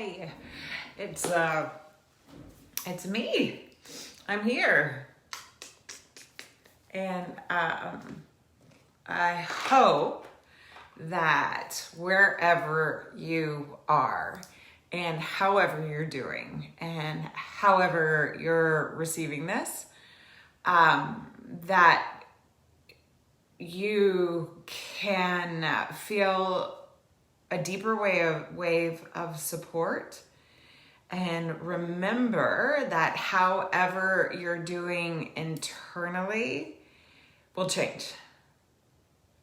Hi. It's me. I'm here. And I hope that wherever you are and however you're doing and however you're receiving this, that you can feel a deeper wave of support. And remember that however you're doing internally will change.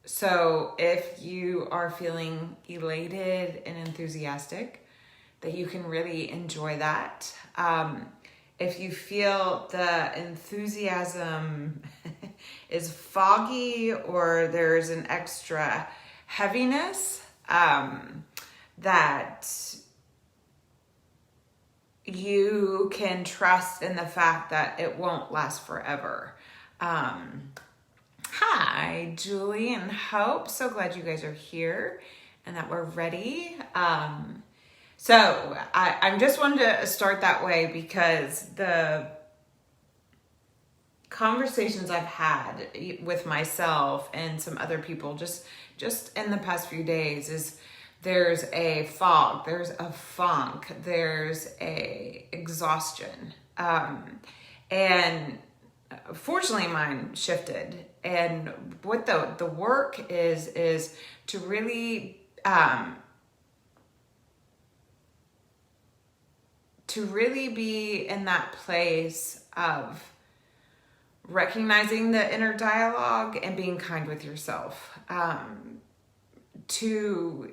So if you are feeling elated and enthusiastic, that you can really enjoy that. If you feel the enthusiasm is foggy or there's an extra heaviness, that you can trust in the fact that it won't last forever. Hi, Julie and Hope. So glad you guys are here and that we're ready. So I just wanted to start that way because the conversations I've had with myself and some other people just in the past few days is there's a fog, there's a funk, there's a exhaustion. And fortunately mine shifted. And what the work is to really be in that place of recognizing the inner dialogue and being kind with yourself, to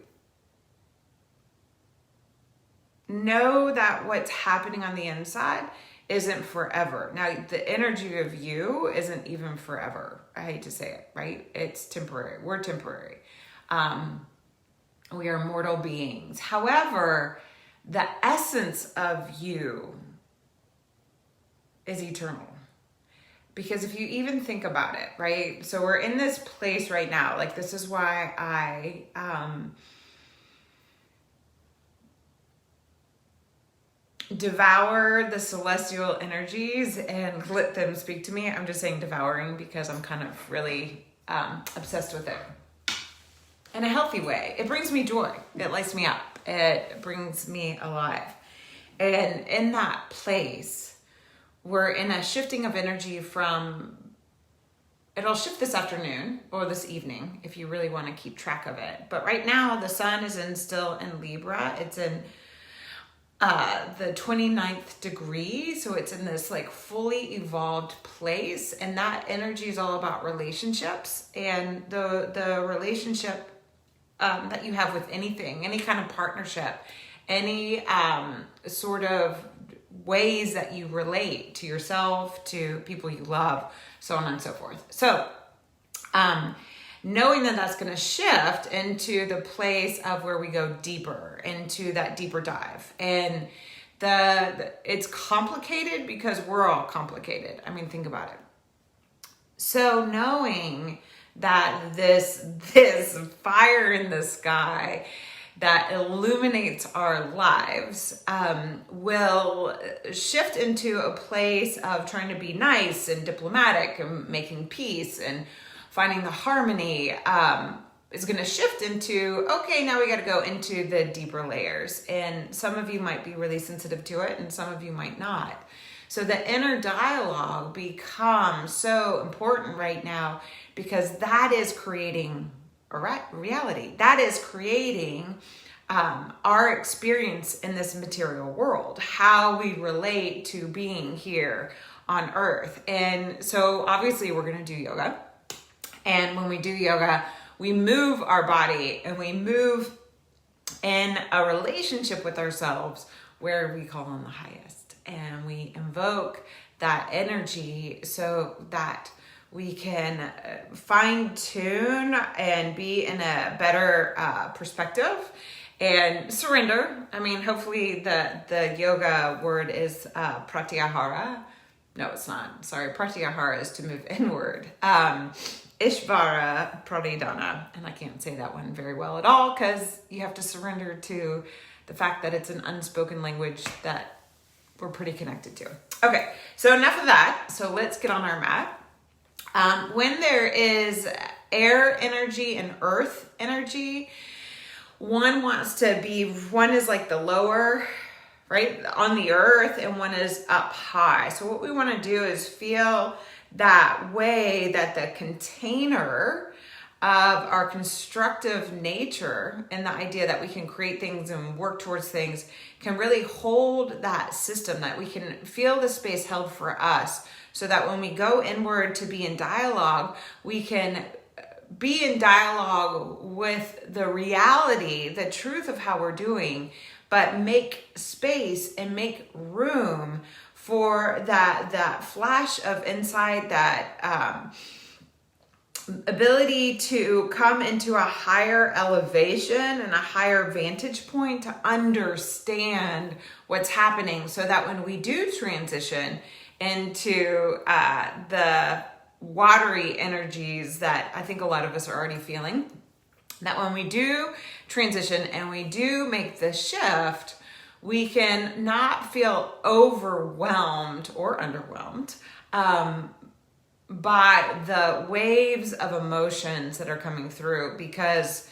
know that what's happening on the inside isn't forever. Now, the energy of you isn't even forever. I hate to say it, right? It's temporary. We're temporary. We are mortal beings. However, the essence of you is eternal. Because if you even think about it, right? So we're in this place right now. Like, this is why I devour the celestial energies and let them speak to me. I'm just saying devouring because I'm kind of really obsessed with it in a healthy way. It brings me joy. It lights me up. It brings me alive. And in that place, we're in a shifting of energy from, it'll shift this afternoon or this evening if you really want to keep track of it. But right now the sun is still in Libra. It's in the 29th degree. So it's in this like fully evolved place. And that energy is all about relationships and the relationship that you have with anything, any kind of partnership, any sort of ways that you relate to yourself, to people you love, so on and so forth. So knowing that that's going to shift into the place of where we go deeper, into that deeper dive. And it's complicated because we're all complicated. I mean, think about it. So knowing that this fire in the sky that illuminates our lives will shift into a place of trying to be nice and diplomatic and making peace and finding the harmony, is going to shift into, okay, now we got to go into the deeper layers. And some of you might be really sensitive to it and some of you might not. So the inner dialogue becomes so important right now because that is creating a reality. That is creating our experience in this material world, how we relate to being here on earth. And so obviously we're going to do yoga. And when we do yoga, we move our body and we move in a relationship with ourselves where we call on the highest. And we invoke that energy so that we can fine tune and be in a better perspective and surrender. I mean, hopefully the yoga word is pratyahara. No, it's not. Sorry, pratyahara is to move inward. Ishvara Pradidhana, and I can't say that one very well at all because you have to surrender to the fact that it's an unspoken language that we're pretty connected to. Okay, so enough of that. So let's get on our mat. When there is air energy and earth energy, one is like the lower, right, on the earth, and one is up high. So what we want to do is feel that way that the container of our constructive nature and the idea that we can create things and work towards things can really hold that system, that we can feel the space held for us, so that when we go inward to be in dialogue, we can be in dialogue with the reality, the truth of how we're doing, but make space and make room for that flash of insight, that ability to come into a higher elevation and a higher vantage point to understand what's happening, so that when we do transition into the watery energies that I think a lot of us are already feeling, that when we do transition and we do make the shift, we can not feel overwhelmed or underwhelmed by the waves of emotions that are coming through. Because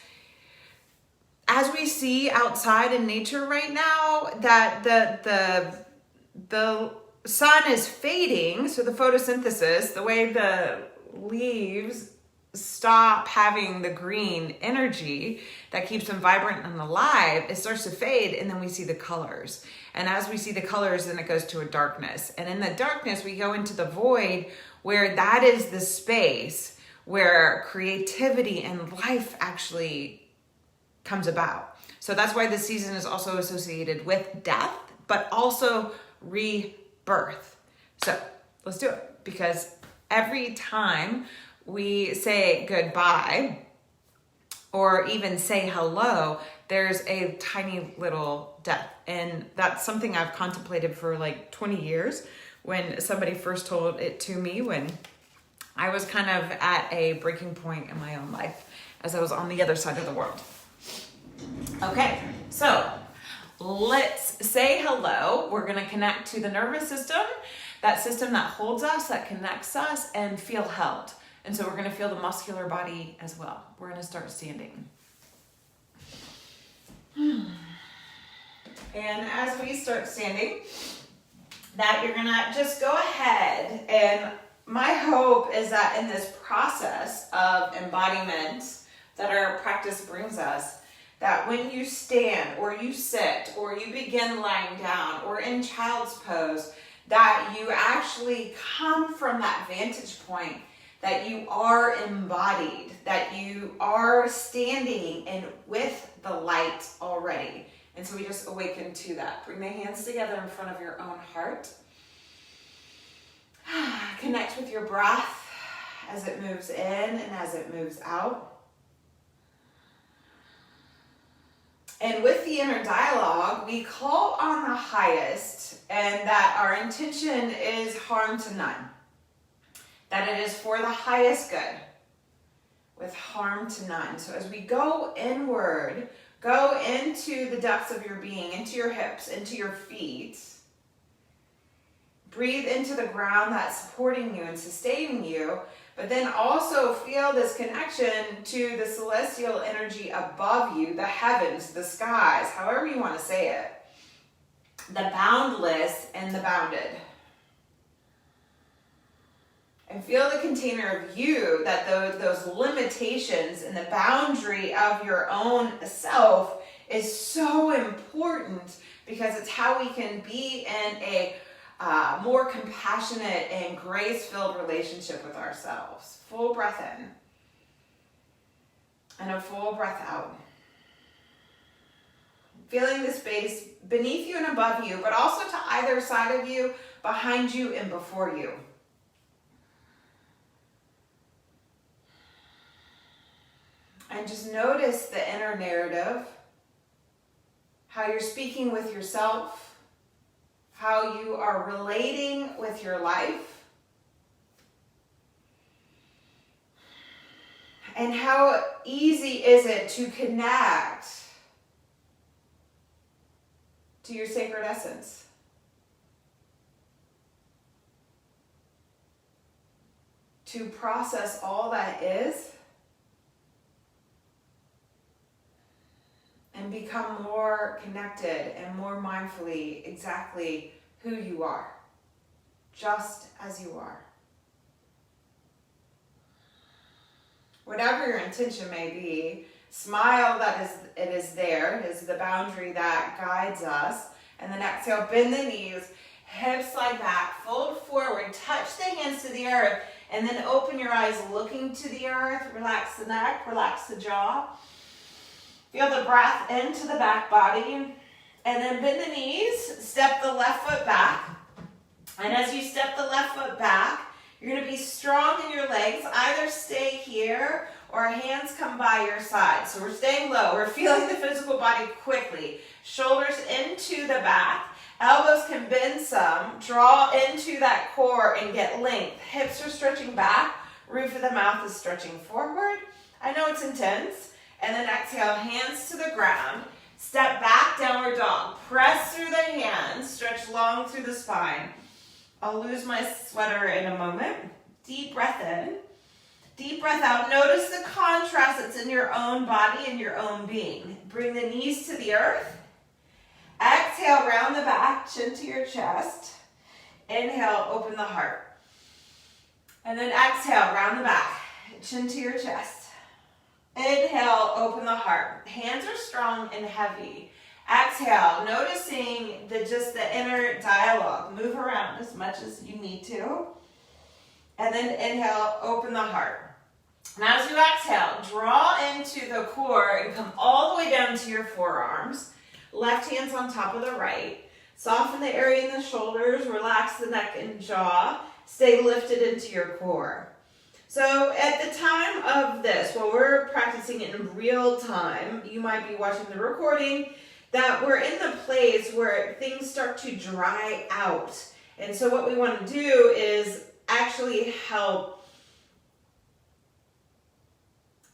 as we see outside in nature right now, that the sun is fading, so the photosynthesis, the way the leaves stop having the green energy that keeps them vibrant and alive, it starts to fade, and then we see the colors. And as we see the colors, then it goes to a darkness. And in the darkness, we go into the void, where that is the space where creativity and life actually comes about. So that's why this season is also associated with death, but also rebirth. So let's do it, because every time we say goodbye or even say hello, there's a tiny little death. And that's something I've contemplated for like 20 years. When somebody first told it to me, when I was kind of at a breaking point in my own life, as I was on the other side of the world. Okay, so let's say hello. We're going to connect to the nervous system, that system that holds us, that connects us, and feel held. And so we're going to feel the muscular body as well. We're going to start standing. And as we start standing, that you're going to just go ahead, and my hope is that in this process of embodiment that our practice brings us, that when you stand or you sit or you begin lying down or in child's pose, that you actually come from that vantage point, that you are embodied, that you are standing and with the light already. And so we just awaken to that. Bring the hands together in front of your own heart. Connect with your breath as it moves in and as it moves out. And with the inner dialogue, we call on the highest, and that our intention is harm to none. That it is for the highest good, with harm to none. So as we go inward, go into the depths of your being, into your hips, into your feet. Breathe into the ground that's supporting you and sustaining you, but then also feel this connection to the celestial energy above you, the heavens, the skies, however you want to say it. The boundless and the bounded. And feel the container of you, that those limitations and the boundary of your own self is so important, because it's how we can be in a more compassionate and grace-filled relationship with ourselves. Full breath in and a full breath out. Feeling the space beneath you and above you, but also to either side of you, behind you and before you. And just notice the inner narrative, how you're speaking with yourself, how you are relating with your life, and how easy is it to connect to your sacred essence. To process all that is and become more connected and more mindfully exactly who you are, just as you are. Whatever your intention may be, smile that it is there. It is the boundary that guides us. And then exhale, bend the knees, hips slide back, fold forward, touch the hands to the earth, and then open your eyes looking to the earth. Relax the neck, relax the jaw. Feel the breath into the back body. And then bend the knees, step the left foot back. And as you step the left foot back, you're going to be strong in your legs. Either stay here or hands come by your side. So we're staying low. We're feeling the physical body quickly. Shoulders into the back. Elbows can bend some. Draw into that core and get length. Hips are stretching back. Roof of the mouth is stretching forward. I know it's intense. And then exhale, hands to the ground. Step back, downward dog. Press through the hands. Stretch long through the spine. I'll lose my sweater in a moment. Deep breath in. Deep breath out. Notice the contrast that's in your own body and your own being. Bring the knees to the earth. Exhale, round the back, chin to your chest. Inhale, open the heart. And then exhale, round the back, chin to your chest. Inhale, open the heart. Hands are strong and heavy. Exhale, noticing the inner dialogue. Move around as much as you need to. And then inhale, open the heart. Now as you exhale, draw into the core and come all the way down to your forearms. Left hand's on top of the right. Soften the area in the shoulders. Relax the neck and jaw. Stay lifted into your core. So at the time of this, while we're practicing it in real time, you might be watching the recording, that we're in the place where things start to dry out. And so what we want to do is actually help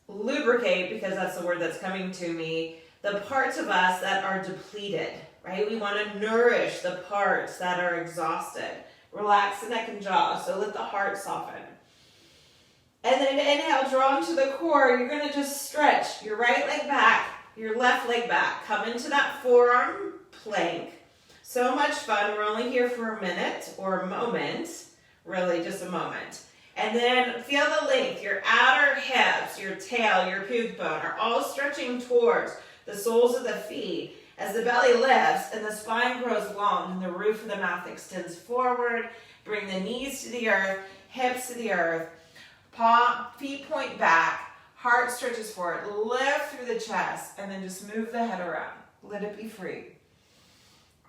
lubricate, because that's the word that's coming to me, the parts of us that are depleted, right? We want to nourish the parts that are exhausted. Relax the neck and jaw, so let the heart soften. And then inhale, draw into the core. You're going to just stretch your right leg back, your left leg back. Come into that forearm plank. So much fun. We're only here for a minute or a moment, really just a moment. And then feel the length. Your outer hips, your tail, your pubic bone are all stretching towards the soles of the feet as the belly lifts and the spine grows long and the roof of the mouth extends forward. Bring the knees to the earth, hips to the earth. Feet point back, heart stretches forward, lift through the chest, and then just move the head around. Let it be free.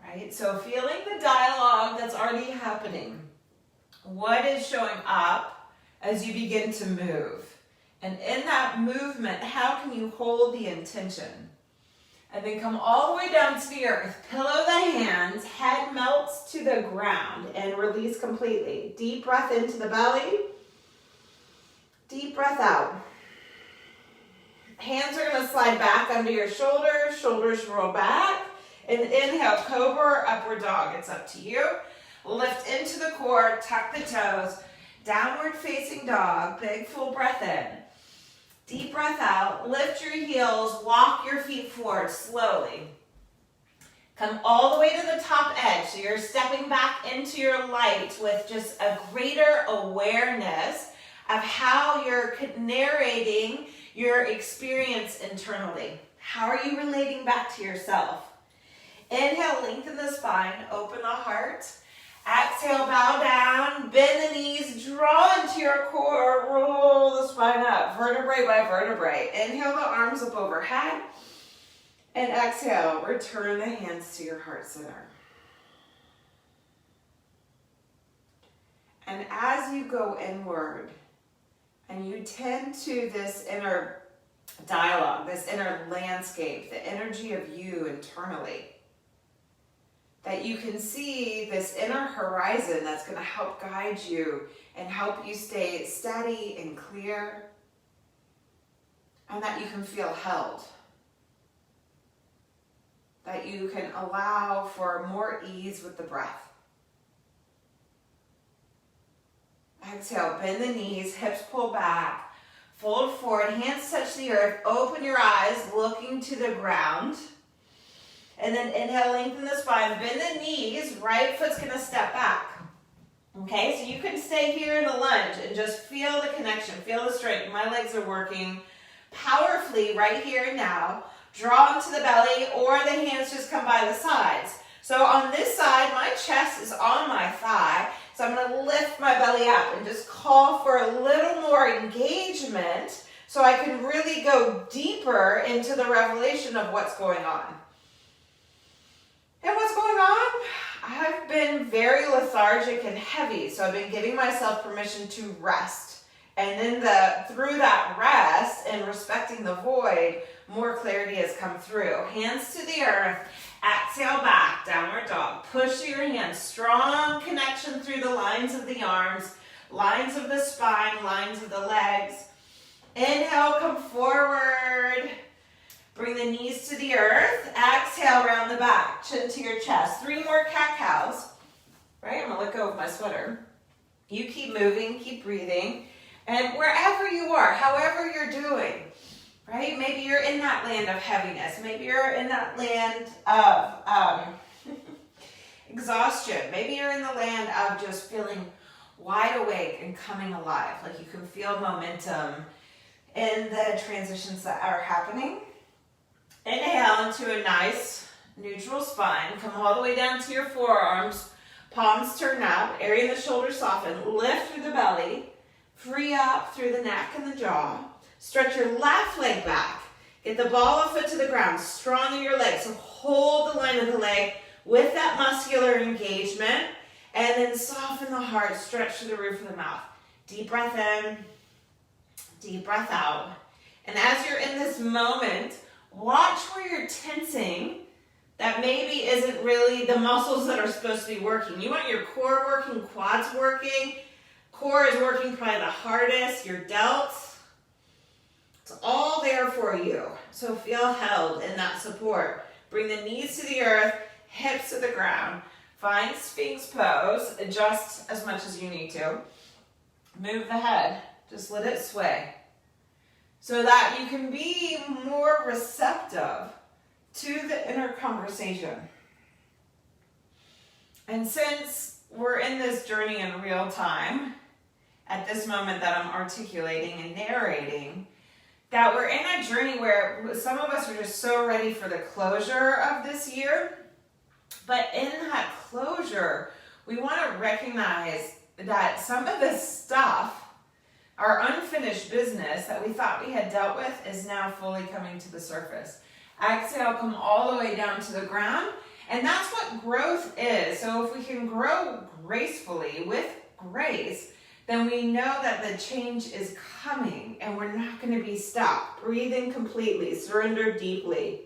Right? So feeling the dialogue that's already happening. What is showing up as you begin to move? And in that movement, how can you hold the intention? And then come all the way down to the earth. Pillow the hands, head melts to the ground, and release completely. Deep breath into the belly. Deep breath out. Hands are going to slide back under your shoulders. Shoulders roll back. And inhale, cobra, upward dog. It's up to you. Lift into the core, tuck the toes. Downward facing dog. Big full breath in. Deep breath out. Lift your heels. Walk your feet forward slowly. Come all the way to the top edge. So you're stepping back into your light with just a greater awareness of how you're narrating your experience internally. How are you relating back to yourself? Inhale, lengthen the spine, open the heart. Exhale, bow down, bend the knees, draw into your core, roll the spine up, vertebrae by vertebrae. Inhale the arms up overhead. And exhale, return the hands to your heart center. And as you go inward, and you tend to this inner dialogue, this inner landscape, the energy of you internally, that you can see this inner horizon that's going to help guide you and help you stay steady and clear, and that you can feel held. that you can allow for more ease with the breath. Exhale, bend the knees, hips pull back, fold forward, hands touch the earth, open your eyes, looking to the ground. And then inhale, lengthen the spine, bend the knees, right foot's gonna step back. Okay, so you can stay here in the lunge and just feel the connection, feel the strength. My legs are working powerfully right here and now. Draw into the belly, or the hands just come by the sides. So on this side, my chest is on my thigh, so I'm gonna lift my belly up and just call for a little more engagement so I can really go deeper into the revelation of what's going on. And what's going on? I've been very lethargic and heavy, so I've been giving myself permission to rest. And then through that rest and respecting the void, more clarity has come through. Hands to the earth, exhale back, downward dog. Push through your hands, strong connection through the lines of the arms, lines of the spine, lines of the legs. Inhale, come forward. Bring the knees to the earth. Exhale, round the back, chin to your chest. 3 more cat-cows. Right, I'm gonna let go of my sweater. You keep moving, keep breathing. And wherever you are, however you're doing, right? Maybe you're in that land of heaviness. Maybe you're in that land of exhaustion. Maybe you're in the land of just feeling wide awake and coming alive. Like you can feel momentum in the transitions that are happening. Inhale into a nice neutral spine. Come all the way down to your forearms. Palms turn up. Area in the shoulders soften. Lift through the belly. Free up through the neck and the jaw. Stretch your left leg back. Get the ball of foot to the ground. Strong in your legs. So hold the line of the leg with that muscular engagement. And then soften the heart. Stretch to the roof of the mouth. Deep breath in. Deep breath out. And as you're in this moment, watch where you're tensing that maybe isn't really the muscles that are supposed to be working. You want your core working, quads working. Core is working probably the hardest, your delts. It's all there for you. So feel held in that support. Bring the knees to the earth, hips to the ground. Find Sphinx pose. Adjust as much as you need to. Move the head. Just let it sway. So that you can be more receptive to the inner conversation. And since we're in this journey in real time, at this moment that I'm articulating and narrating, that we're in a journey where some of us are just so ready for the closure of this year. But in that closure, we want to recognize that some of this stuff, our unfinished business that we thought we had dealt with, is now fully coming to the surface. Exhale, come all the way down to the ground. And that's what growth is. So if we can grow gracefully with grace, then we know that the change is coming and we're not going to be stuck. Breathe in completely, surrender deeply.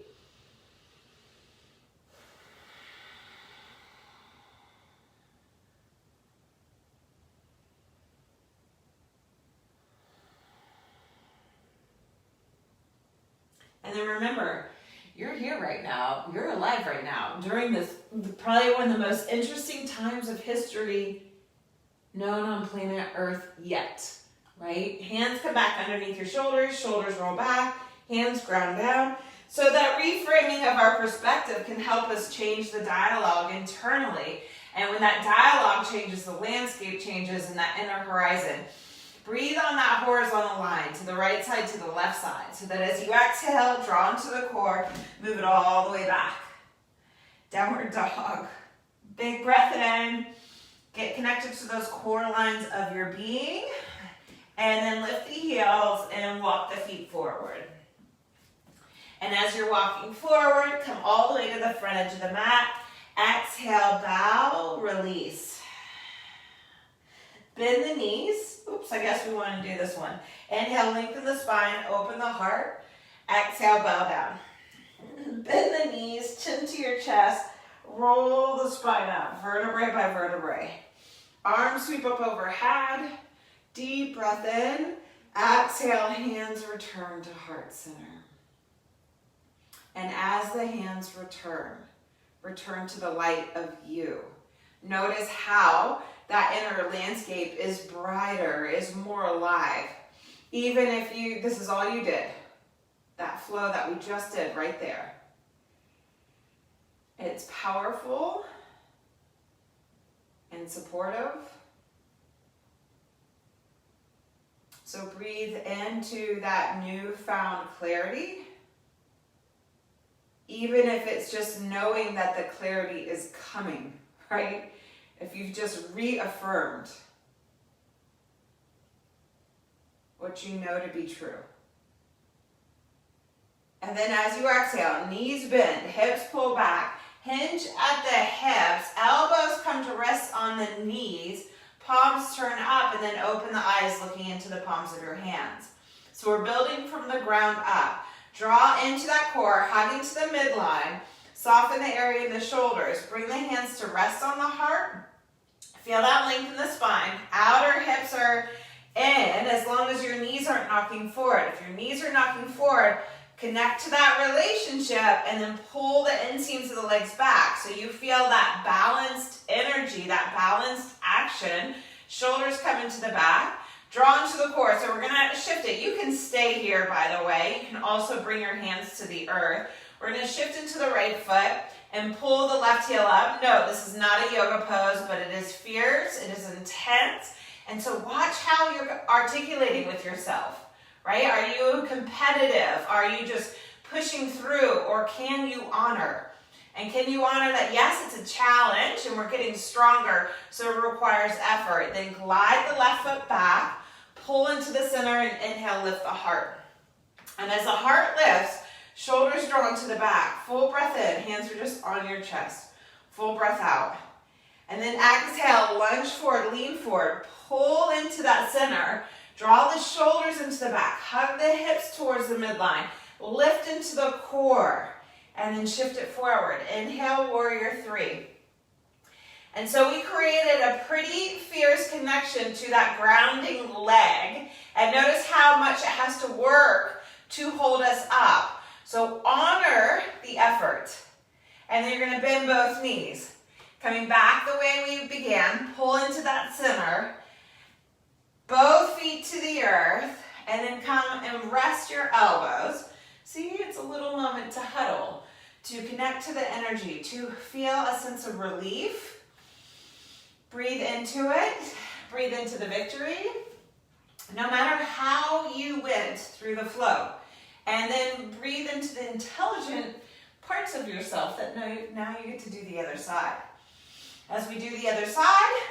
And then remember, you're here right now. You're alive right now during this, probably one of the most interesting times of history known on planet Earth yet, right? Hands come back underneath your shoulders, shoulders roll back, hands ground down. So that reframing of our perspective can help us change the dialogue internally. And when that dialogue changes, the landscape changes in that inner horizon. Breathe on that horizontal line to the right side, to the left side, so that as you exhale, draw into the core, move it all the way back. Downward dog. Big breath in. Get connected to those core lines of your being. And then lift the heels and walk the feet forward. And as you're walking forward, come all the way to the front edge of the mat. Exhale, bow, release. Bend the knees. Oops, I guess we want to do this one. Inhale, lengthen the spine, open the heart. Exhale, bow down. Bend the knees, chin to your chest. Roll the spine up, vertebrae by vertebrae. Arms sweep up overhead. Deep breath in. Exhale, hands return to heart center. And as the hands return to the light of you. Notice how that inner landscape is brighter, is more alive. Even if this is all you did, that flow that we just did right there. It's powerful and supportive. So breathe into that newfound clarity. Even if it's just knowing that the clarity is coming, right? If you've just reaffirmed what you know to be true. And then as you exhale, knees bend, hips pull back, hinge at the hips, elbows come to rest on the knees, palms turn up, and then open the eyes looking into the palms of your hands. So we're building from the ground up. Draw into that core, hug into the midline, soften the area in the shoulders, bring the hands to rest on the heart. Feel that length in the spine. Outer hips are in as long as your knees aren't knocking forward. If your knees are knocking forward, connect to that relationship and then pull the inseams of the legs back so you feel that balanced energy, that balanced action. Shoulders come into the back. Draw into the core. So we're going to shift it. You can stay here, by the way. You can also bring your hands to the earth. We're going to shift into the right foot and pull the left heel up. No, this is not a yoga pose, but it is fierce. It is intense. And so watch how you're articulating with yourself, right? Are you competitive? Are you just pushing through? Or can you honor? And can you honor that, yes, it's a challenge and we're getting stronger, so it requires effort. Then glide the left foot back, pull into the center, and inhale, lift the heart. And as the heart lifts, shoulders drawn to the back. Full breath in, hands are just on your chest. Full breath out. And then exhale, lunge forward, lean forward, pull into that center. Draw the shoulders into the back, hug the hips towards the midline, lift into the core. And then shift it forward. Inhale, warrior three. And so we created a pretty fierce connection to that grounding leg. And notice how much it has to work to hold us up. So honor the effort. And then you're going to bend both knees. Coming back the way we began, pull into that center. Both feet to the earth. And then come and rest your elbows. See, it's a little moment to huddle, to connect to the energy, to feel a sense of relief. Breathe into it. Breathe into the victory. No matter how you went through the flow. And then breathe into the intelligent parts of yourself that now you get to do the other side. As we do the other side,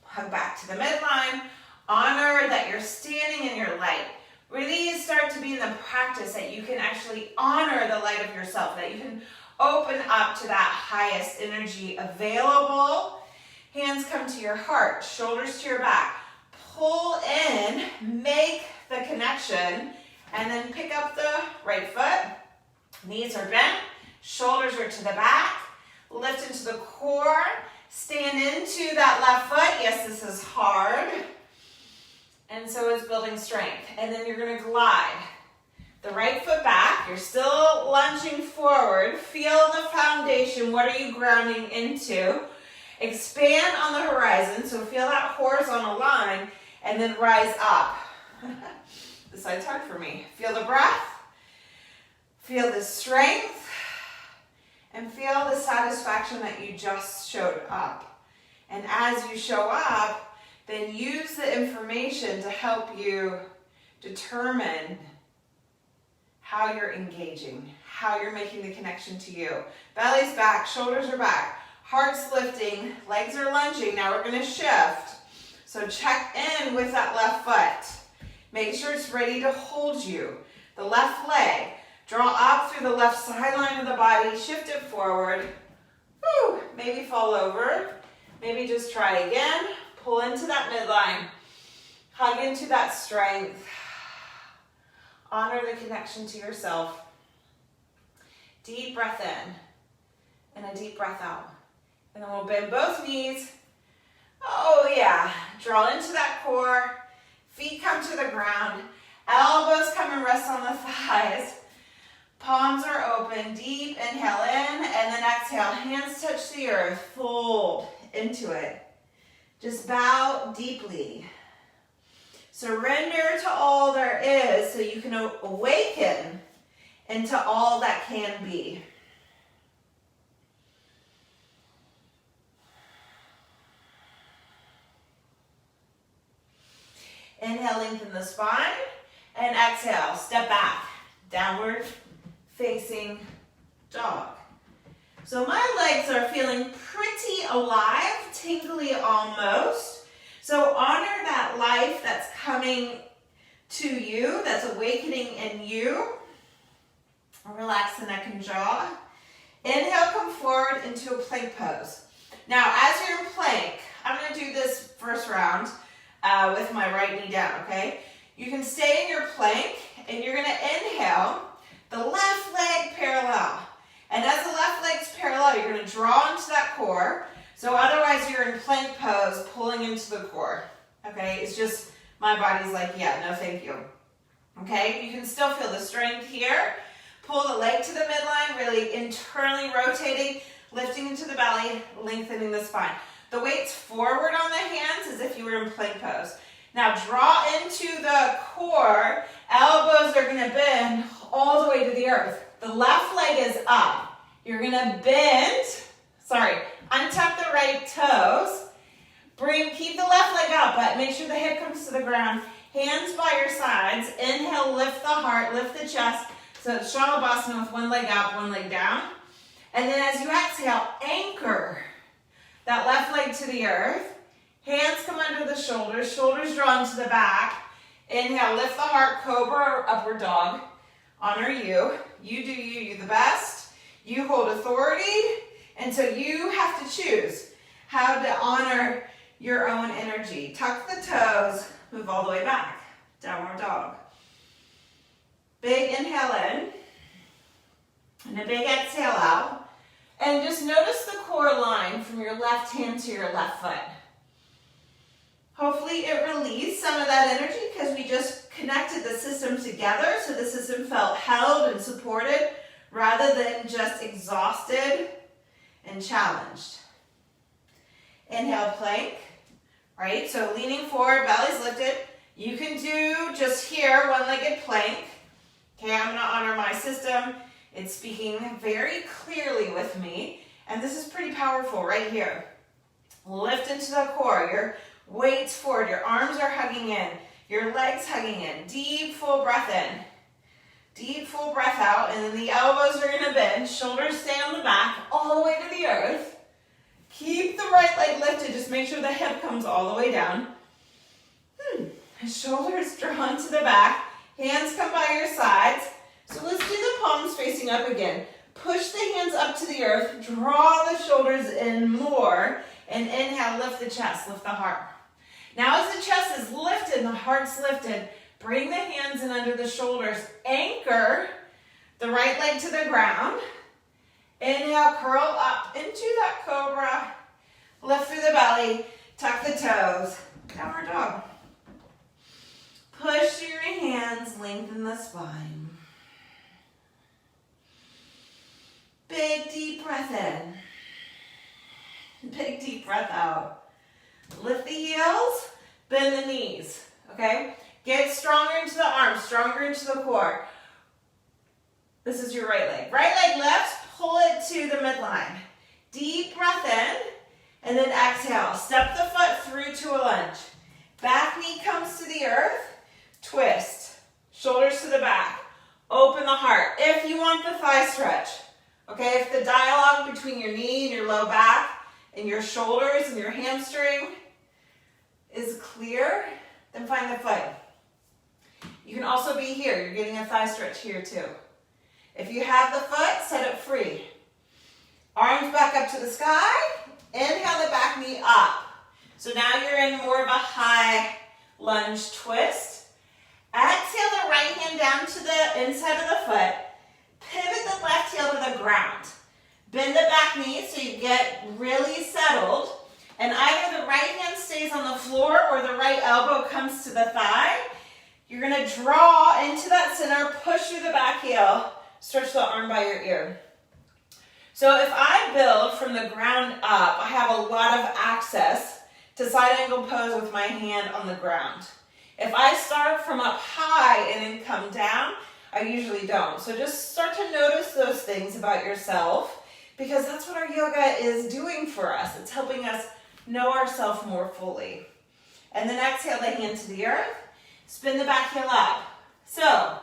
hug back to the midline. Honor that you're standing in your light. Really start to be in the practice that you can actually honor the light of yourself, that you can open up to that highest energy available. Hands come to your heart, shoulders to your back. Pull in, make the connection, and then pick up the right foot. Knees are bent, shoulders are to the back. Lift into the core, stand into that left foot. Yes, this is hard. And so it's building strength. And then you're going to glide the right foot back. You're still lunging forward. Feel the foundation. What are you grounding into? Expand on the horizon. So feel that horizontal line. And then rise up. This side's hard for me. Feel the breath. Feel the strength. And feel the satisfaction that you just showed up. And as you show up, then use the information to help you determine how you're engaging, how you're making the connection to you. Belly's back, shoulders are back, heart's lifting, legs are lunging. Now we're going to shift. So check in with that left foot. Make sure it's ready to hold you. The left leg, draw up through the left sideline of the body, shift it forward. Woo, maybe fall over, maybe just try again. Pull into that midline. Hug into that strength. Honor the connection to yourself. Deep breath in and a deep breath out. And then we'll bend both knees. Oh yeah. Draw into that core. Feet come to the ground. Elbows come and rest on the thighs. Palms are open, deep inhale in, and then exhale. Hands touch the earth, fold into it. Just bow deeply. Surrender to all there is so you can awaken into all that can be. Inhale, lengthen the spine, and exhale, step back, downward facing dog. So my legs are feeling pretty alive, tingly almost. So honor that life that's coming to you, that's awakening in you. Relax the neck and jaw. Inhale, come forward into a plank pose. Now, as you're in plank, I'm going to do this first round with my right knee down, okay? You can stay in your plank, and you're going to inhale, the left leg parallel. And as the left leg's parallel, you're going to draw into that core. So otherwise, you're in plank pose, pulling into the core, okay? It's just, my body's like, yeah, no thank you, okay? You can still feel the strength here. Pull the leg to the midline, really internally rotating, lifting into the belly, lengthening the spine. The weight's forward on the hands as if you were in plank pose. Now draw into the core, elbows are gonna bend all the way to the earth. The left leg is up. You're gonna untuck the right toes. Keep the left leg up, but make sure the hip comes to the ground. Hands by your sides. Inhale, lift the heart, lift the chest. So it's Shalabhasana with one leg up, one leg down. And then as you exhale, anchor that left leg to the earth. Hands come under the shoulders, shoulders drawn to the back. Inhale, lift the heart, cobra or upward dog. Honor you. You do you, you're the best. You hold authority, and so you have to choose how to honor your own energy. Tuck the toes, move all the way back. Downward dog. Big inhale in, and a big exhale out. And just notice the core line from your left hand to your left foot. Hopefully it released some of that energy because we just connected the system together so the system felt held and supported rather than just exhausted and challenged. Inhale, plank, right? So leaning forward, belly's lifted. You can do just here, one-legged plank. Okay, I'm gonna honor my system. It's speaking very clearly with me. And this is pretty powerful right here. Lift into the core. Your weight's forward. Your arms are hugging in. Your legs hugging in. Deep, full breath in. Deep, full breath out. And then the elbows are gonna bend. Shoulders stay on the back all the way to the earth. Keep the right leg lifted. Just make sure the hip comes all the way down. Shoulders drawn to the back. Hands come by your sides. So let's do the palms facing up again. Push the hands up to the earth. Draw the shoulders in more. And inhale, lift the chest, lift the heart. Now as the chest is lifted and the heart's lifted, bring the hands in under the shoulders. Anchor the right leg to the ground. Inhale, curl up into that cobra. Lift through the belly, tuck the toes. Downward dog. Push through your hands, lengthen the spine. Big deep breath in. Big deep breath out. Lift the heels, bend the knees, okay? Get stronger into the arms, stronger into the core. This is your right leg. Right leg lifts, pull it to the midline. Deep breath in, and then exhale. Step the foot through to a lunge. Back knee comes to the earth. Twist, shoulders to the back, open the heart. If you want the thigh stretch, okay, if the dialogue between your knee and your low back and your shoulders and your hamstring is clear, then find the foot. You can also be here. You're getting a thigh stretch here too. If you have the foot, set it free. Arms back up to the sky. Inhale the back knee up. So now you're in more of a high lunge twist. Exhale the right hand down to the inside of the foot. Pivot the left heel to the ground. Bend the back knee so you get really settled. And either the right hand stays on the floor or the right elbow comes to the thigh. You're going to draw into that center, push through the back heel, stretch the arm by your ear. So if I build from the ground up, I have a lot of access to side angle pose with my hand on the ground. If I start from up high and then come down, I usually don't. So just start to notice those things about yourself, because that's what our yoga is doing for us. It's helping us know ourselves more fully. And then exhale the hand to the earth. Spin the back heel up. So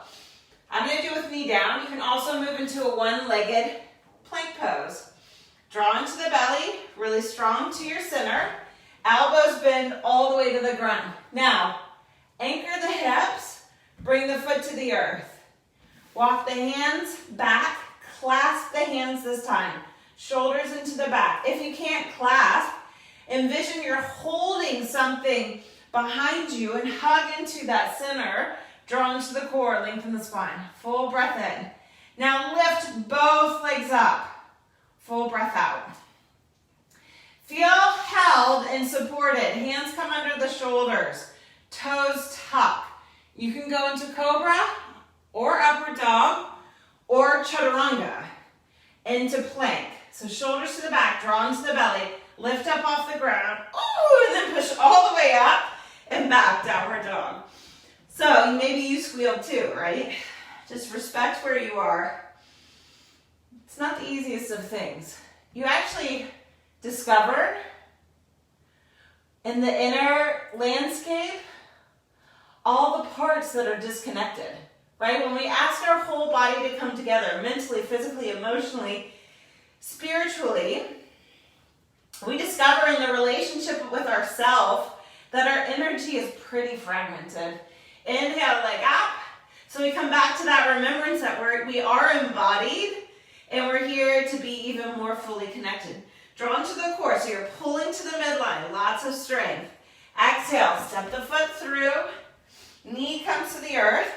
I'm going to do with knee down. You can also move into a one-legged plank pose. Draw into the belly, really strong to your center. Elbows bend all the way to the ground. Now, anchor the hips, bring the foot to the earth. Walk the hands back, clasp the hands this time. Shoulders into the back. If you can't clasp, envision you're holding something behind you and hug into that center. Draw into the core, lengthen the spine. Full breath in. Now lift both legs up. Full breath out. Feel held and supported. Hands come under the shoulders. Toes tuck. You can go into cobra or upward dog or chaturanga into plank. So shoulders to the back, draw into the belly, lift up off the ground, ooh, and then push all the way up and back, downward dog. So maybe you squeal too, right? Just respect where you are. It's not the easiest of things. You actually discover in the inner landscape all the parts that are disconnected, right? When we ask our whole body to come together, mentally, physically, emotionally, spiritually, we discover in the relationship with ourselves that our energy is pretty fragmented. Inhale, leg up. So we come back to that remembrance that we are embodied and we're here to be even more fully connected. Draw into the core, so you're pulling to the midline, lots of strength. Exhale, step the foot through, knee comes to the earth,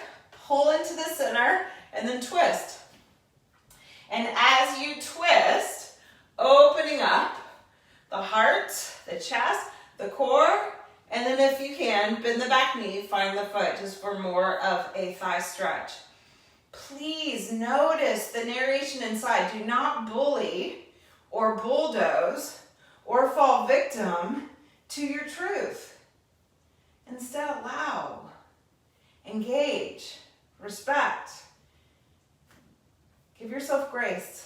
pull into the center, and then twist. And as you twist, opening up the heart, the chest, the core, and then if you can, bend the back knee, find the foot just for more of a thigh stretch. Please notice the narration inside. Do not bully or bulldoze or fall victim to your truth. Instead, allow, engage, respect. Give yourself grace.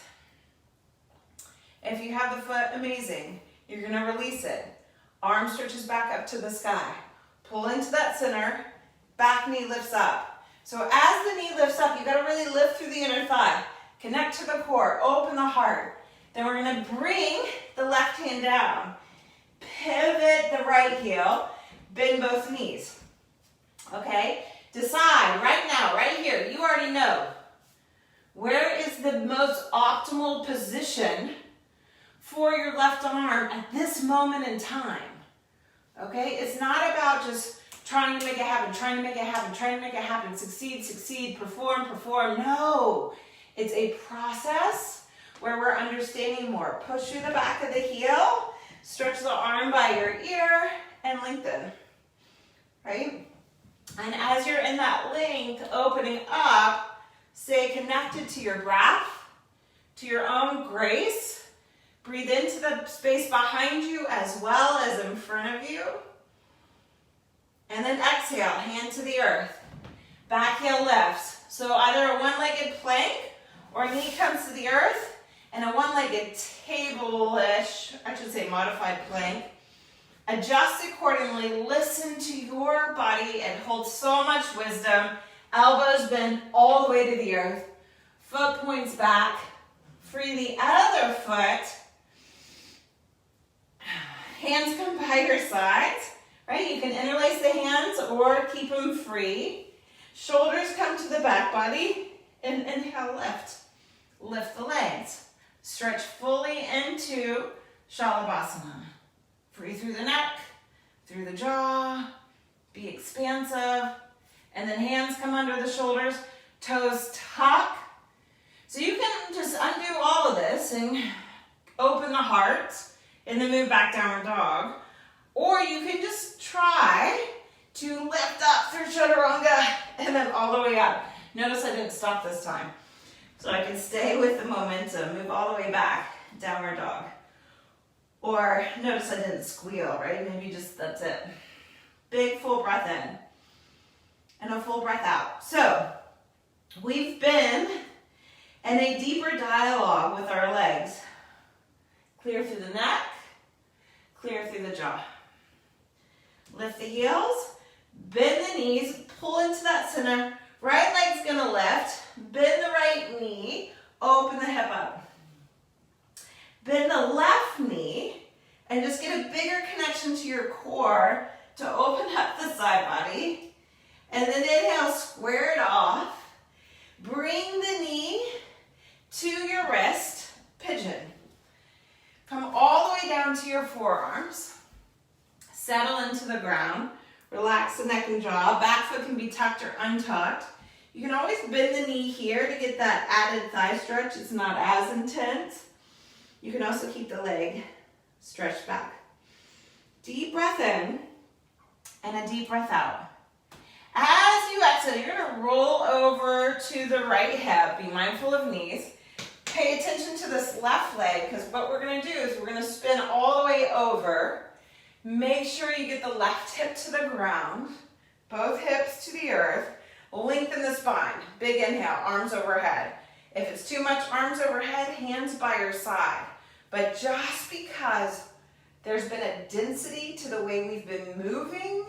If you have the foot, amazing. You're going to release it. Arm stretches back up to the sky. Pull into that center. Back knee lifts up. So as the knee lifts up, you got to really lift through the inner thigh. Connect to the core. Open the heart. Then we're going to bring the left hand down. Pivot the right heel. Bend both knees. Okay? Decide right now, right here. You already know. Where is the most optimal position for your left arm at this moment in time? Okay? It's not about just trying to make it happen, trying to make it happen, trying to make it happen, succeed, succeed, perform, perform. No. It's a process where we're understanding more. Push through the back of the heel, stretch the arm by your ear, and lengthen. Right? And as you're in that length, opening up, stay connected to your breath, to your own grace. Breathe into the space behind you as well as in front of you. And then exhale, hand to the earth. Back heel lifts. So either a one-legged plank or knee comes to the earth, and a one-legged table-ish, I should say modified plank. Adjust accordingly. Listen to your body and hold so much wisdom. Elbows bend all the way to the earth. Foot points back. Free the other foot. Hands come by your sides, right? You can interlace the hands or keep them free. Shoulders come to the back body, and inhale, lift. Lift the legs. Stretch fully into Shalabhasana. Free through the neck, through the jaw, be expansive. And then hands come under the shoulders, toes tuck. So you can just undo all of this and open the heart and then move back downward dog. Or you can just try to lift up through chaturanga and then all the way up. Notice I didn't stop this time. So I can stay with the momentum, move all the way back, downward dog. Or notice I didn't squeal, right? Maybe just that's it. Big full breath in and a full breath out. So we've been in a deeper dialogue with our legs. Clear through the neck, clear through the jaw. Lift the heels, bend the knees, pull into that center. Right leg's gonna lift, bend the right knee, open the hip up. Bend the left knee and just get a bigger connection to your core to open up the side body. And then inhale, square it off. Bring the knee to your wrist, pigeon. Come all the way down to your forearms. Settle into the ground. Relax the neck and jaw. Back foot can be tucked or untucked. You can always bend the knee here to get that added thigh stretch. It's not as intense. You can also keep the leg stretched back. Deep breath in and a deep breath out. As you exhale, you're going to roll over to the right hip. Be mindful of knees. Pay attention to this left leg, because what we're going to do is we're going to spin all the way over. Make sure you get the left hip to the ground, both hips to the earth. Lengthen the spine. Big inhale, arms overhead. If it's too much arms overhead, hands by your side. But just because there's been a density to the way we've been moving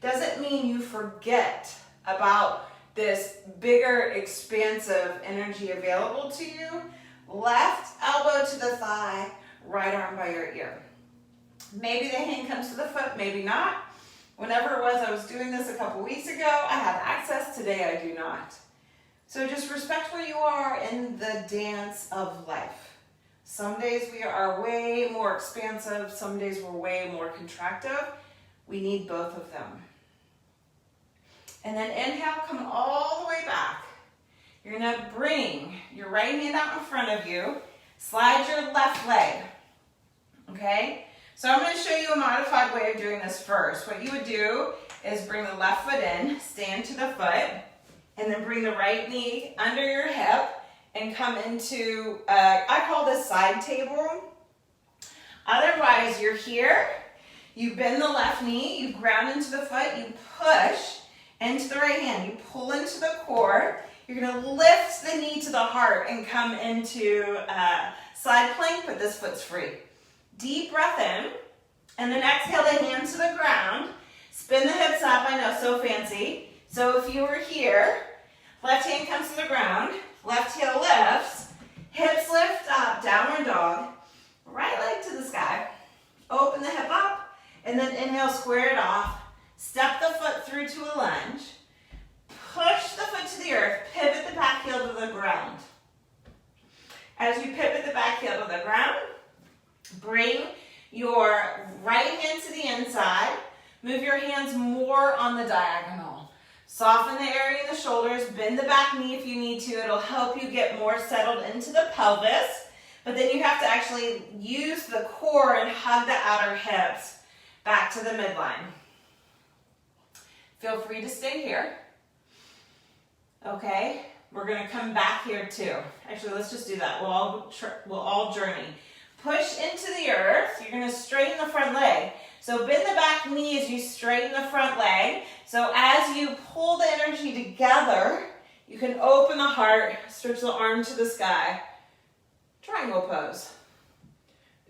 doesn't mean you forget about this bigger, expansive energy available to you. Left elbow to the thigh, right arm by your ear. Maybe the hand comes to the foot, maybe not. Whenever it was I was doing this a couple weeks ago, I had access. Today I do not. So just respect where you are in the dance of life. Some days we are way more expansive. Some days we're way more contractive. We need both of them. And then inhale, come all the way back. You're going to bring your right hand out in front of you. Slide your left leg. Okay? So I'm going to show you a modified way of doing this first. What you would do is bring the left foot in, stand to the foot, and then bring the right knee under your hip and come into, I call this side table. Otherwise, you're here, you bend the left knee, you ground into the foot, you push into the right hand, you pull into the core. You're going to lift the knee to the heart and come into side plank, but this foot's free. Deep breath in, and then exhale the hand to the ground. Spin the hips up, I know, so fancy. So if you were here, left hand comes to the ground, left heel lifts, hips lift up, downward dog, right leg to the sky. Open the hip up, and then inhale, square it off. Step the foot through to a lunge. Push the foot to the earth, pivot the back heel to the ground. As you pivot the back heel to the ground, bring your right hand to the inside. Move your hands more on the diagonal. Soften the area in the shoulders. Bend the back knee if you need to. It'll help you get more settled into the pelvis. But then you have to actually use the core and hug the outer hips back to the midline. Feel free to stay here. Okay, we're going to come back here too. Actually, let's just do that. We'll all journey. Push into the earth. You're going to straighten the front leg. So bend the back knee as you straighten the front leg. So as you pull the energy together, you can open the heart, stretch the arm to the sky. Triangle pose.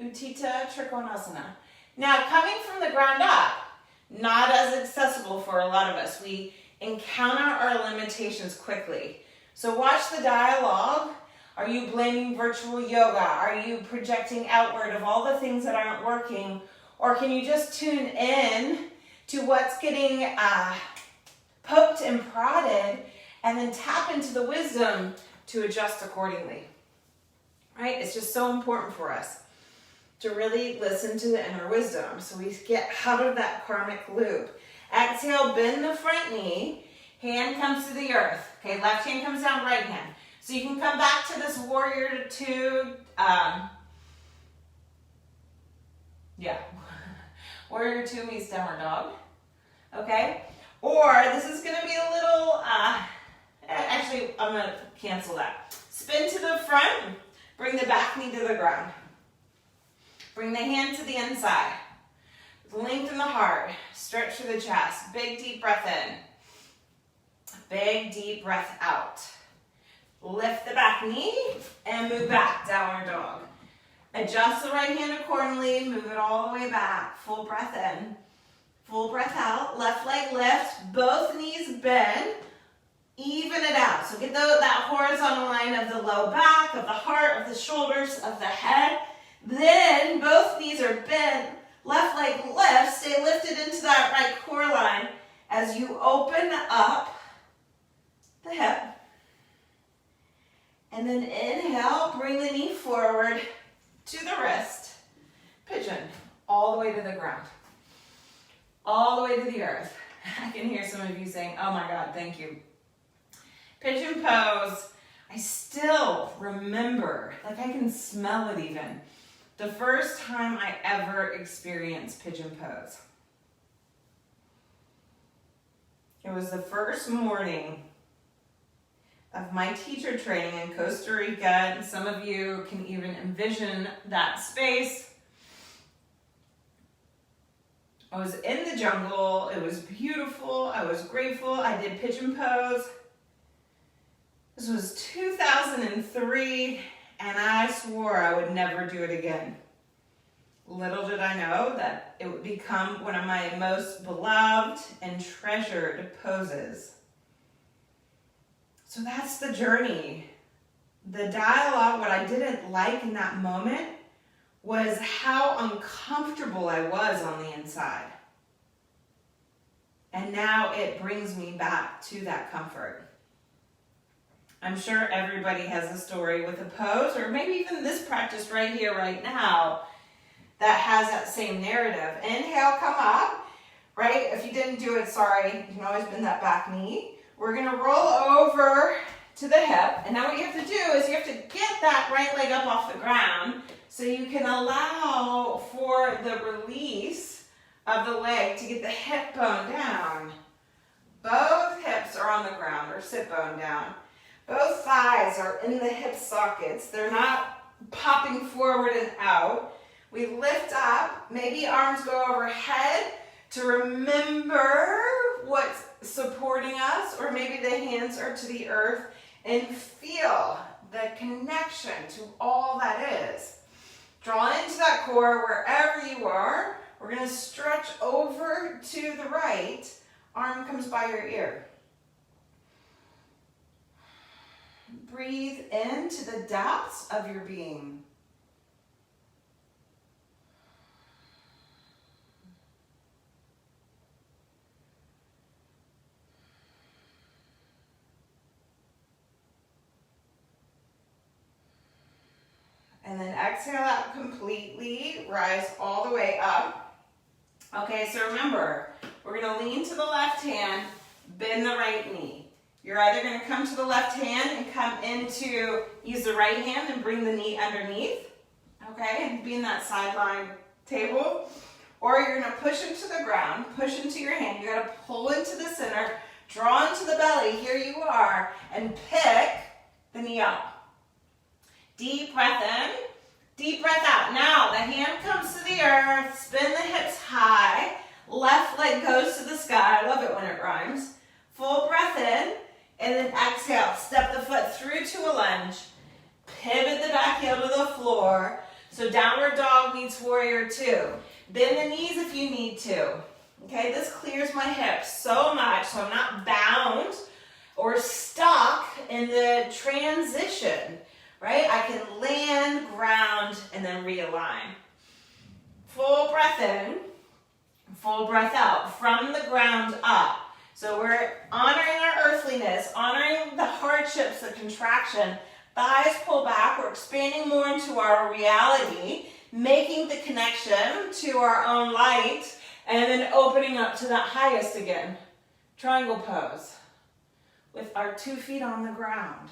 Utthita Trikonasana. Now, coming from the ground up, not as accessible for a lot of us. We encounter our limitations quickly. So watch the dialogue. Are you blaming virtual yoga? Are you projecting outward of all the things that aren't working? Or can you just tune in to what's getting poked and prodded and then tap into the wisdom to adjust accordingly? Right? It's just so important for us to really listen to the inner wisdom so we get out of that karmic loop. Exhale, bend the front knee. Hand comes to the earth. Okay, left hand comes down, right hand. So you can come back to this warrior two, warrior two meets downward dog, okay? Or this is gonna be a little, actually I'm gonna cancel that. Spin to the front. Bring the back knee to the ground. Bring the hand to the inside. Lengthen the heart. Stretch through the chest. Big deep breath in. Big deep breath out. Lift the back knee and move back, downward dog. Adjust the right hand accordingly. Move it all the way back. Full breath in. Full breath out. Left leg lift. Both knees bend. Even it out. So get that horizontal line of the low back, of the heart, of the shoulders, of the head. Then both knees are bent. Left leg lift. Stay lifted into that right core line as you open up the hip. And then inhale, bring the knee forward to the wrist. Pigeon, all the way to the ground. All the way to the earth. I can hear some of you saying, oh my God, thank you. Pigeon pose, I still remember, like I can smell it even, the first time I ever experienced pigeon pose. It was the first morning of my teacher training in Costa Rica, and some of you can even envision that space. I was in the jungle, it was beautiful, I was grateful, I did pigeon pose. This was 2003, and I swore I would never do it again. Little did I know that it would become one of my most beloved and treasured poses. So that's the journey. The dialogue, what I didn't like in that moment was how uncomfortable I was on the inside. And now it brings me back to that comfort. I'm sure everybody has a story with a pose, or maybe even this practice right here, right now, that has that same narrative. Inhale, come up, right? If you didn't do it, sorry, you can always bend that back knee. We're gonna roll over to the hip, and now what you have to do is you have to get that right leg up off the ground so you can allow for the release of the leg to get the hip bone down. Both hips are on the ground, or sit bone down. Both thighs are in the hip sockets. They're not popping forward and out. We lift up, maybe arms go overhead to remember what's supporting us, or maybe the hands are to the earth, and feel the connection to all that is. Draw into that core wherever you are. We're going to stretch over to the right. Arm comes by your ear. Breathe into the depths of your being. And then exhale out completely, rise all the way up. Okay, so remember, we're gonna lean to the left hand, bend the right knee. You're either gonna come to the left hand and come into, use the right hand and bring the knee underneath, okay, and be in that sideline table. Or you're gonna push into the ground, push into your hand. You gotta pull into the center, draw into the belly, here you are, and pick the knee up. Deep breath in, deep breath out. Now the hand comes to the earth, spin the hips high, left leg goes to the sky. I love it when it rhymes. Full breath in, and then exhale. Step the foot through to a lunge. Pivot the back heel to the floor. So downward dog meets warrior two. Bend the knees if you need to. Okay, this clears my hips so much so I'm not bound or stuck in the transition. Right? I can land, ground, and then realign. Full breath in, full breath out, from the ground up. So we're honoring our earthliness, honoring the hardships, the contraction. Thighs pull back, we're expanding more into our reality, making the connection to our own light, and then opening up to that highest again. Triangle pose with our 2 feet on the ground.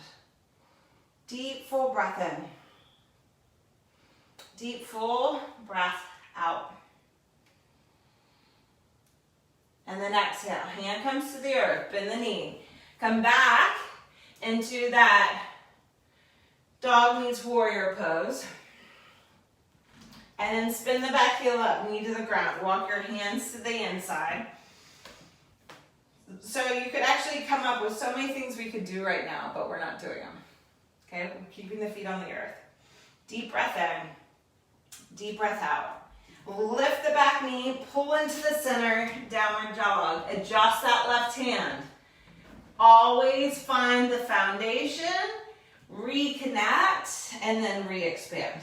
Deep, full breath in. Deep, full breath out. And then exhale. Hand comes to the earth. Bend the knee. Come back into that Dog meets warrior pose. And then spin the back heel up, knee to the ground. Walk your hands to the inside. So you could actually come up with so many things we could do right now, but we're not doing them. Okay, we're keeping the feet on the earth. Deep breath in, deep breath out. Lift the back knee, pull into the center, downward dog. Adjust that left hand. Always find the foundation, reconnect, and then re-expand.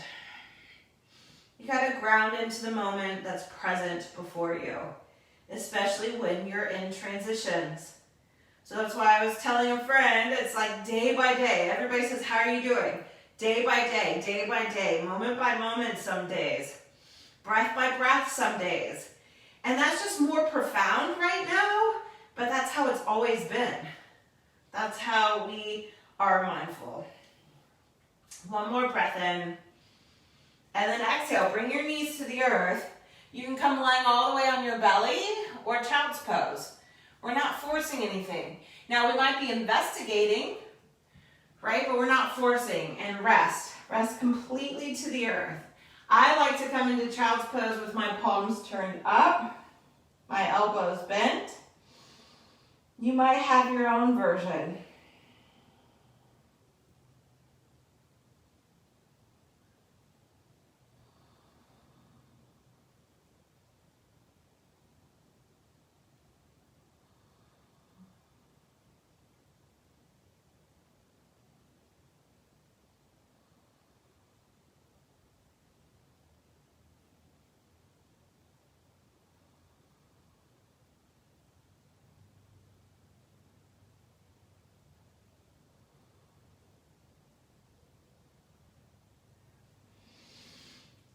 You gotta ground into the moment that's present before you, especially when you're in transitions. So that's why I was telling a friend, it's like day by day. Everybody says, how are you doing? Day by day, moment by moment some days, breath by breath some days. And that's just more profound right now, but that's how it's always been. That's how we are mindful. One more breath in. And then exhale, bring your knees to the earth. You can come lying all the way on your belly or child's pose. We're not forcing anything. Now we might be investigating, right? But we're not forcing. And rest. Rest completely to the earth. I like to come into child's pose with my palms turned up, my elbows bent. You might have your own version.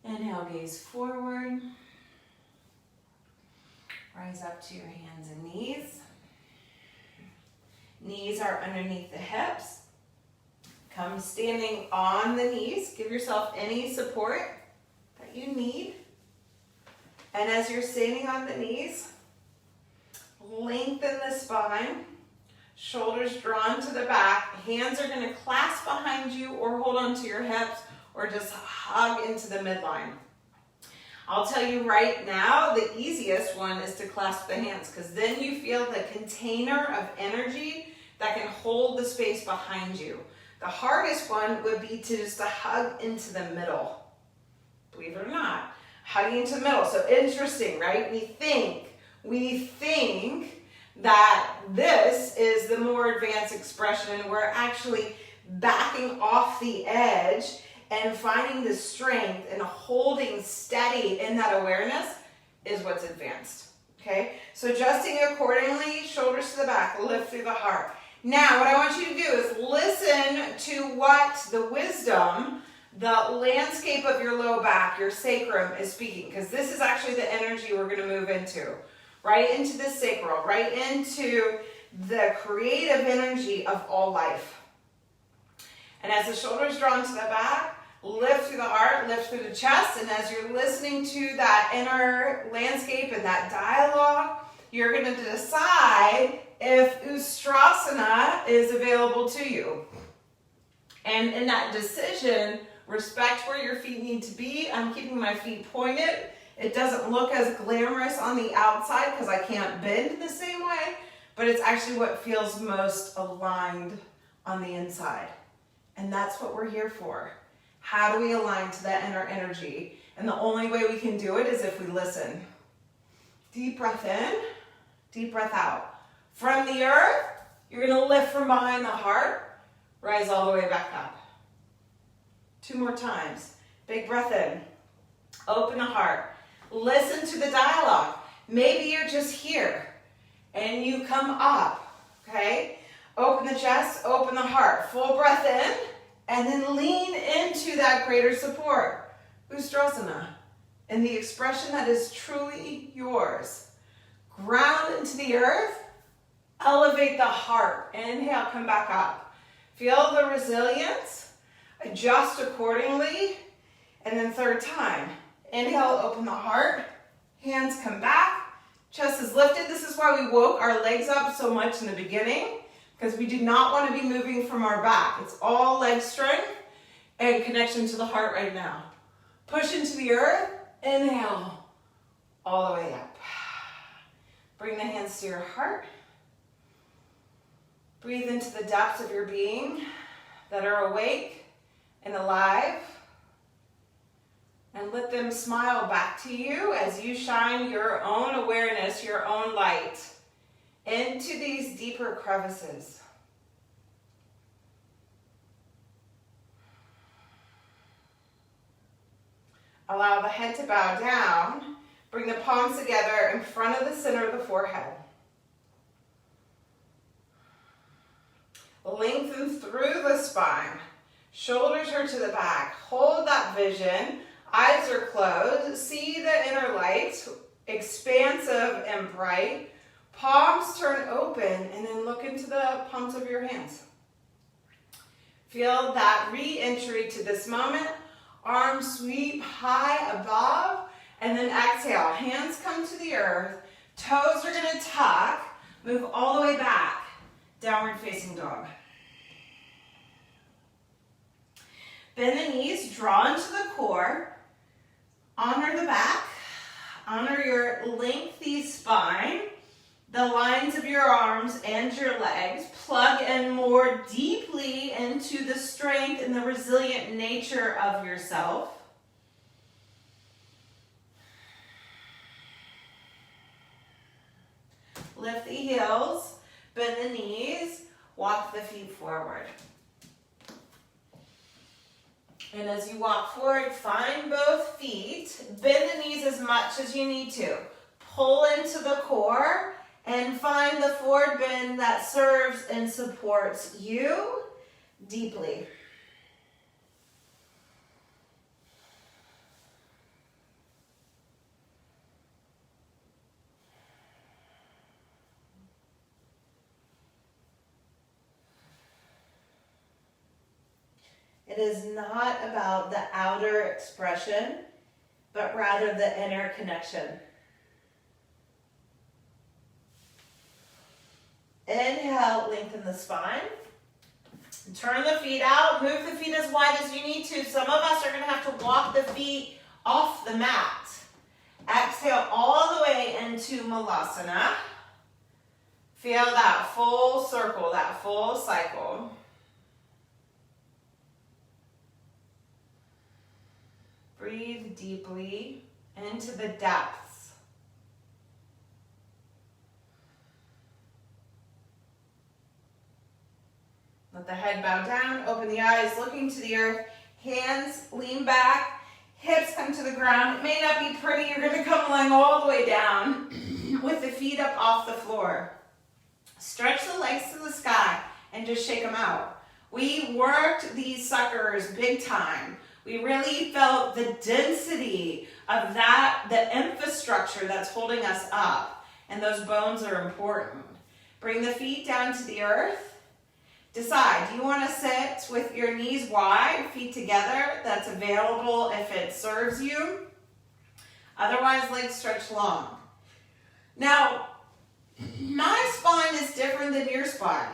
Inhale, gaze forward. Rise up to your hands and knees. Knees are underneath the hips. Come standing on the knees. Give yourself any support that you need. And as you're standing on the knees, lengthen the spine. Shoulders drawn to the back. Hands are going to clasp behind you or hold onto your hips or just hug into the midline. I'll tell you right now, the easiest one is to clasp the hands because then you feel the container of energy that can hold the space behind you. The hardest one would be to just hug into the middle. Believe it or not, hugging into the middle. So interesting, right? We think that this is the more advanced expression. We're actually backing off the edge and finding the strength and holding steady in that awareness is what's advanced, okay? So adjusting accordingly, shoulders to the back, lift through the heart. Now, what I want you to do is listen to what the wisdom, the landscape of your low back, your sacrum is speaking, because this is actually the energy we're going to move into, right into the sacral, right into the creative energy of all life. And as the shoulders drawn to the back, lift through the heart, lift through the chest, and as you're listening to that inner landscape and that dialogue, you're going to decide if Ustrasana is available to you. And in that decision, respect where your feet need to be. I'm keeping my feet pointed. It doesn't look as glamorous on the outside because I can't bend the same way, but it's actually what feels most aligned on the inside. And that's what we're here for. How do we align to that inner energy? And the only way we can do it is if we listen. Deep breath in, deep breath out. From the earth, you're going to lift from behind the heart, rise all the way back up. 2 more times. Big breath in. Open the heart. Listen to the dialogue. Maybe you're just here and you come up, okay? Open the chest, open the heart. Full breath in, and then lean into that greater support. Ustrasana. And the expression that is truly yours. Ground into the earth. Elevate the heart. Inhale, come back up. Feel the resilience. Adjust accordingly. And then 3rd time. Inhale, open the heart. Hands come back. Chest is lifted. This is why we woke our legs up so much in the beginning, because we do not want to be moving from our back. It's all leg strength. And connection to the heart right now. Push into the earth, inhale, all the way up. Bring the hands to your heart. Breathe into the depths of your being that are awake and alive. And let them smile back to you as you shine your own awareness, your own light into these deeper crevices. Allow the head to bow down. Bring the palms together in front of the center of the forehead. Lengthen through the spine. Shoulders are to the back. Hold that vision. Eyes are closed. See the inner light, expansive and bright. Palms turn open and then look into the palms of your hands. Feel that re-entry to this moment. Arms sweep high above, and then exhale. Hands come to the earth. Toes are going to tuck. Move all the way back. Downward facing dog. Bend the knees, draw into the core. Honor the back. Honor your lengthy spine. The lines of your arms and your legs. Plug in more deeply into the strength and the resilient nature of yourself. Lift the heels, bend the knees, walk the feet forward. And as you walk forward, find both feet. Bend the knees as much as you need to. Pull into the core. And find the forward bend that serves and supports you deeply. It is not about the outer expression, but rather the inner connection. Inhale, lengthen the spine. Turn the feet out. Move the feet as wide as you need to. Some of us are going to have to walk the feet off the mat. Exhale all the way into Malasana. Feel that full circle, that full cycle. Breathe deeply into the depths. Let the head bow down, open the eyes, looking to the earth. Hands lean back, hips come to the ground. It may not be pretty, you're gonna come along all the way down with the feet up off the floor. Stretch the legs to the sky and just shake them out. We worked these suckers big time. We really felt the density of that, the infrastructure that's holding us up. And those bones are important. Bring the feet down to the earth. Decide, do you want to sit with your knees wide, feet together? That's available if it serves you. Otherwise, legs stretch long. Now, my spine is different than your spine.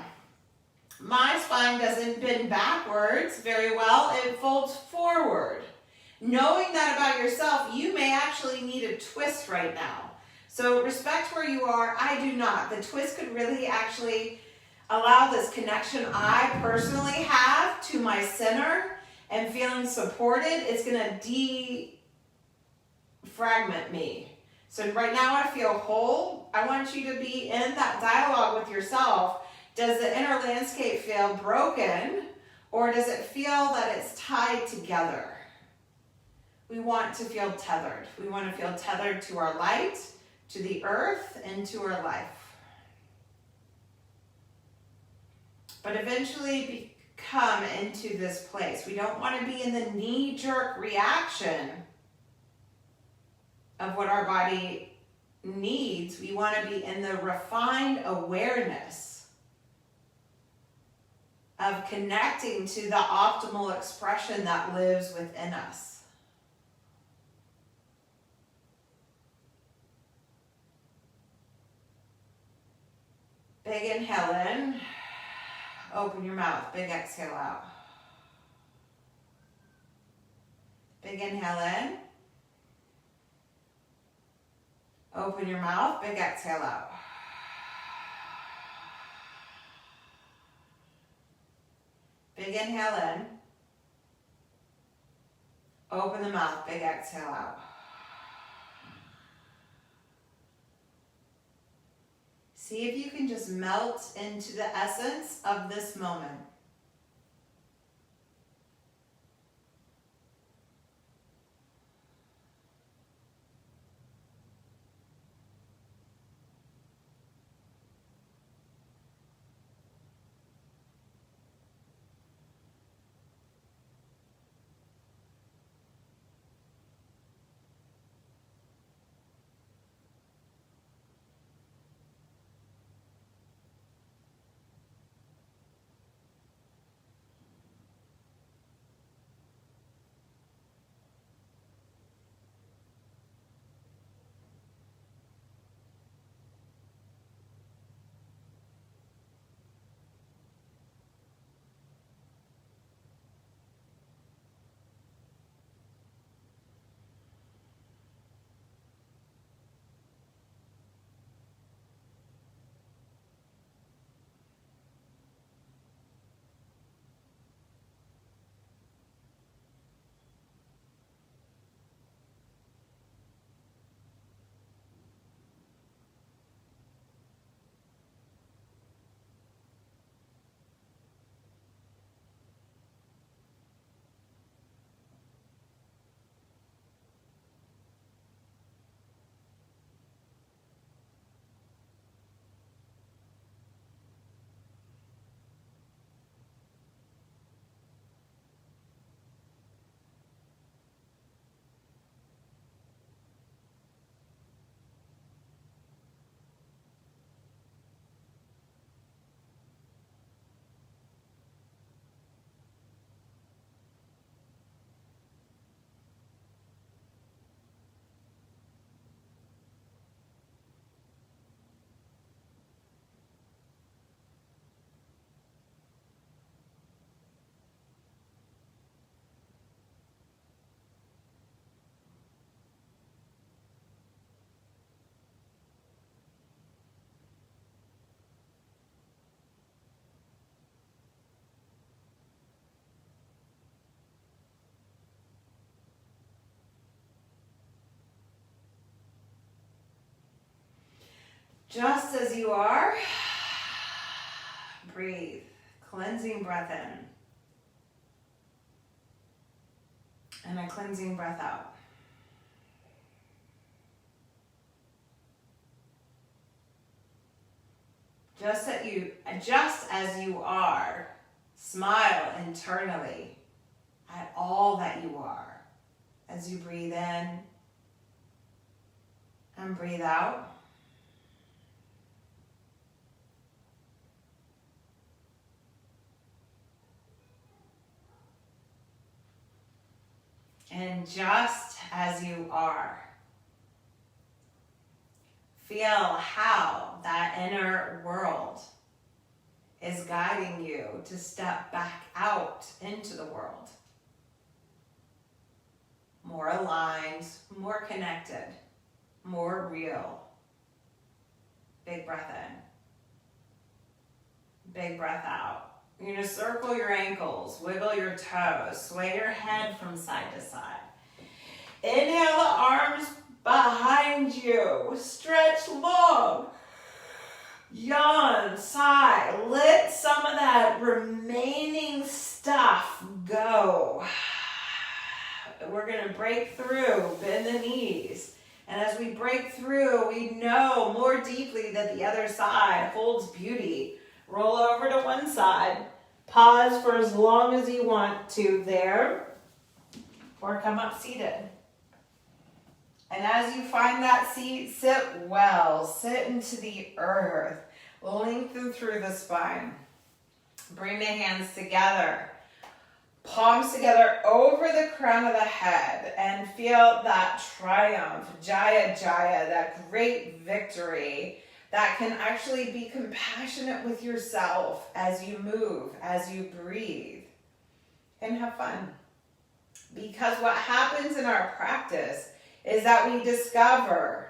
My spine doesn't bend backwards very well, it folds forward. Knowing that about yourself, you may actually need a twist right now. So respect where you are, I do not. The twist could really actually allow this connection I personally have to my center and feeling supported. It's gonna defragment me. So right now I feel whole. I want you to be in that dialogue with yourself. Does the inner landscape feel broken, or does it feel that it's tied together? We want to feel tethered. We want to feel tethered to our light, to the earth, and to our life. But eventually come into this place. We don't want to be in the knee-jerk reaction of what our body needs. We want to be in the refined awareness of connecting to the optimal expression that lives within us. Big inhale in. Open your mouth. Big exhale out. Big inhale in. Open your mouth, big exhale out. Big inhale in. Open the mouth, big exhale out. See if you can just melt into the essence of this moment. Just as you are, breathe. Cleansing breath in. And a cleansing breath out. Just as you are, smile internally at all that you are as you breathe in and breathe out. And just as you are, feel how that inner world is guiding you to step back out into the world. More aligned, more connected, more real. Big breath in. Big breath out. You're going to circle your ankles, wiggle your toes, sway your head from side to side. Inhale the arms behind you. Stretch long. Yawn, sigh. Let some of that remaining stuff go. We're going to break through, bend the knees. And as we break through, we know more deeply that the other side holds beauty. Roll over to one side. Pause for as long as you want to there. Or come up seated. And as you find that seat, sit well. Sit into the earth. Lengthen through the spine. Bring the hands together. Palms together over the crown of the head. And feel that triumph, Jaya Jaya, that great victory that can actually be compassionate with yourself as you move, as you breathe. And have fun. Because what happens in our practice is that we discover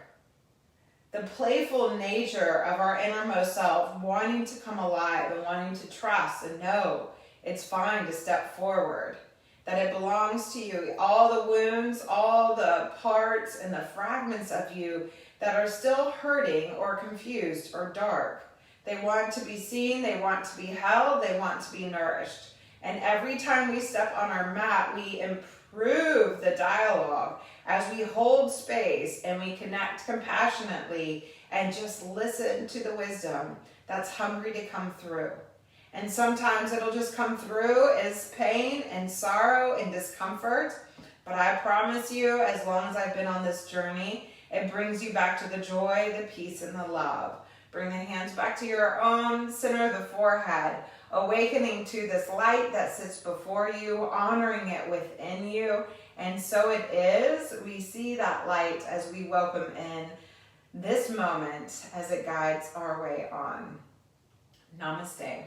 the playful nature of our innermost self, wanting to come alive and wanting to trust and know it's fine to step forward, that it belongs to you. All the wounds, all the parts and the fragments of you that are still hurting or confused or dark. They want to be seen, they want to be held, they want to be nourished. And every time we step on our mat, we improve the dialogue as we hold space and we connect compassionately and just listen to the wisdom that's hungry to come through. And sometimes it'll just come through as pain and sorrow and discomfort. But I promise you, as long as I've been on this journey, it brings you back to the joy, the peace, and the love. Bring the hands back to your own center of the forehead, awakening to this light that sits before you, honoring it within you. And so it is. We see that light as we welcome in this moment as it guides our way on. Namaste.